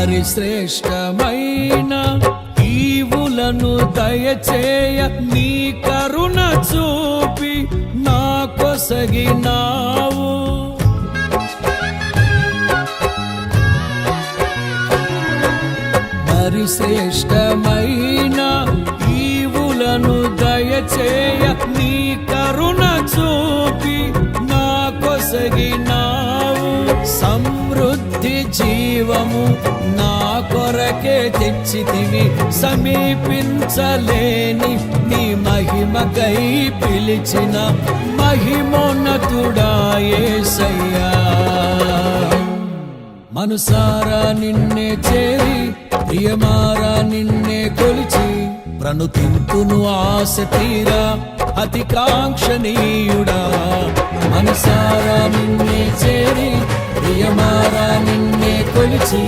మరి శ్రేష్టమైన ఈవులను దయచేయ నీ కరుణ చూపి నా కొసగినావు. మరి శ్రేష్టమైన ఈవులను దయచేయ నీ కరుణ చూపి నా కొసగినావు. సమృద్ధి జీవము నా కొరకే తెచ్చితివి, సమీపించలేని నీ మహిమకై పిలిచిన మహిమోన్నతుడా యేసయ్యా. మనసారా నిన్నే చేరి ప్రియమారా నిన్నే కొలిచి ప్రణుతింతును ఆశ తీరా అతి కాంక్షణీయుడా. మనసారా నిన్నే చేరి ప్రియమారా నిన్నే కొలిచి